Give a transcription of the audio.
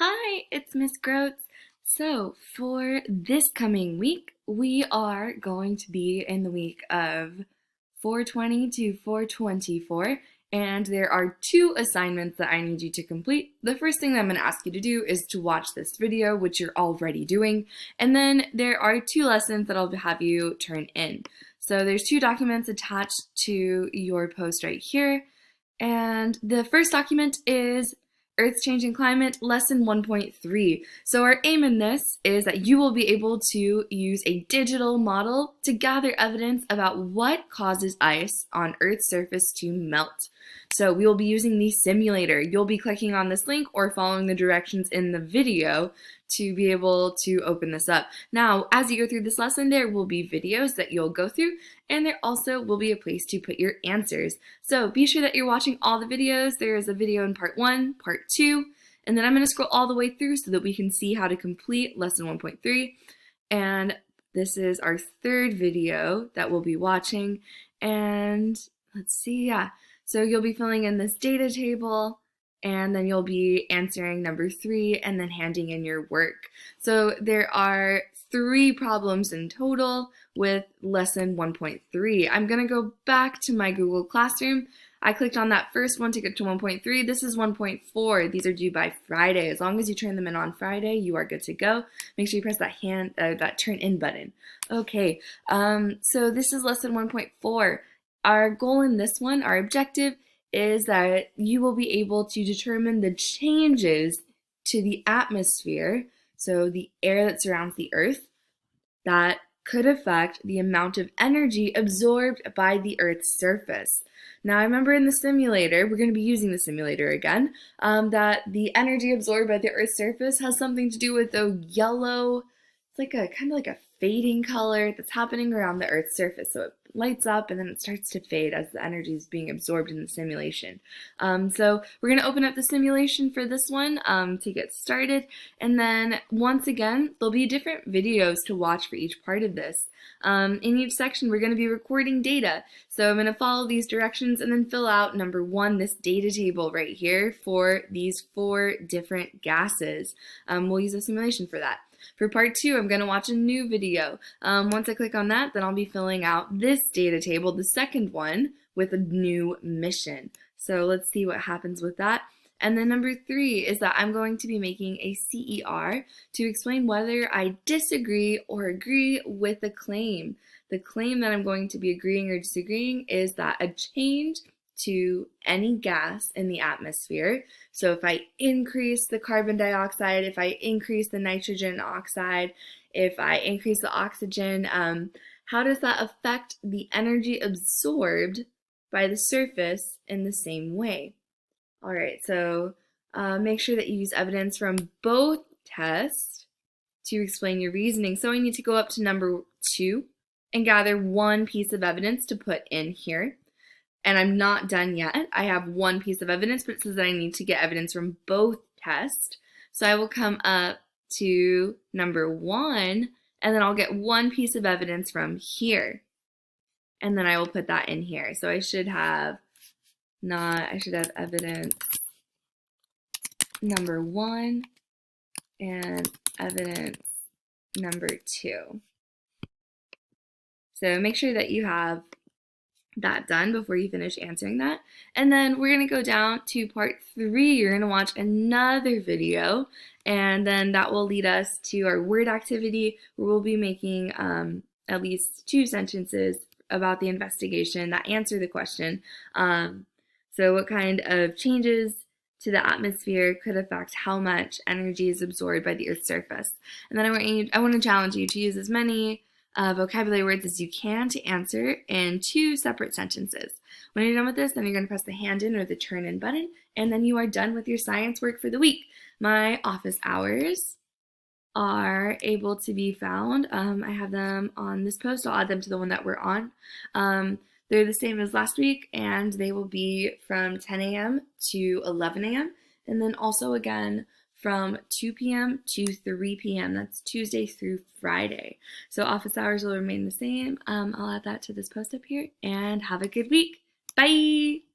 Hi, it's Miss Groats. So, for this coming week, we are going to be in the week of 420 to 424, and there are two assignments that I need you to complete. The first thing that I'm going to ask you to do is to watch this video, which you're already doing, and then there are two lessons that I'll have you turn in. So, there's two documents attached to your post right here, and the first document is Earth's Changing Climate, Lesson 1.3. So our aim in this is that you will be able to use a digital model to gather evidence about what causes ice on Earth's surface to melt. So we will be using the simulator. You'll be clicking on this link or following the directions in the video to be able to open this up. Now, as you go through this lesson, there will be videos that you'll go through, and there also will be a place to put your answers. So be sure that you're watching all the videos. There is a video in part 1, part 2, and then I'm going to scroll all the way through so that we can see how to complete lesson 1.3. And this is our third video that we'll be watching. And let's see, yeah. So you'll be filling in this data table, and then you'll be answering number 3 and then handing in your work. So there are 3 problems in total with lesson 1.3. I'm going to go back to my Google Classroom. I clicked on that first one to get to 1.3. This is 1.4. These are due by Friday. As long as you turn them in on Friday, you are good to go. Make sure you press that turn in button. Okay, so this is lesson 1.4. Our goal in this one, our objective, is that you will be able to determine the changes to the atmosphere, so the air that surrounds the Earth, that could affect the amount of energy absorbed by the Earth's surface. Now, I remember in the simulator, we're going to be using the simulator again, that the energy absorbed by the Earth's surface has something to do with the yellow, it's like a kind of like a fading color that's happening around the Earth's surface. So it lights up and then it starts to fade as the energy is being absorbed in the simulation. So we're going to open up the simulation for this one to get started. And then once again, there'll be different videos to watch for each part of this. In each section, we're going to be recording data. So I'm going to follow these directions and then fill out number 1, this data table right here for these 4 different gases. We'll use a simulation for that. For part 2, I'm going to watch a new video. Once I click on that, then I'll be filling out this data table, the second one, with a new mission. So let's see what happens with that. And then number 3 is that I'm going to be making a CER to explain whether I disagree or agree with the claim. The claim that I'm going to be agreeing or disagreeing is that a change to any gas in the atmosphere. So if I increase the carbon dioxide, if I increase the nitrogen oxide, if I increase the oxygen, how does that affect the energy absorbed by the surface in the same way? All right, so make sure that you use evidence from both tests to explain your reasoning. So I need to go up to number 2 and gather 1 piece of evidence to put in here. And I'm not done yet. I have 1 piece of evidence, but it says that I need to get evidence from both tests. So I will come up to number 1, and then I'll get 1 piece of evidence from here. And then I will put that in here. So I should have evidence number 1 and evidence number 2. So make sure that you have that done before you finish answering that. And then we're going to go down to part 3. You're going to watch another video, and then that will lead us to our word activity, where we'll be making at least 2 sentences about the investigation that answer the question. So what kind of changes to the atmosphere could affect how much energy is absorbed by the Earth's surface? And then I want to challenge you to use as many vocabulary words as you can to answer in 2 separate sentences. When you're done with this, then you're going to press the hand in or the turn in button, and then you are done with your science work for the week. My office hours are able to be found. I have them on this post. I'll add them to the one that we're on. They're the same as last week, and they will be from 10 a.m. to 11 a.m. and then also again from 2 p.m. to 3 p.m. That's Tuesday through Friday. So office hours will remain the same. I'll add that to this post up here, and have a good week. Bye!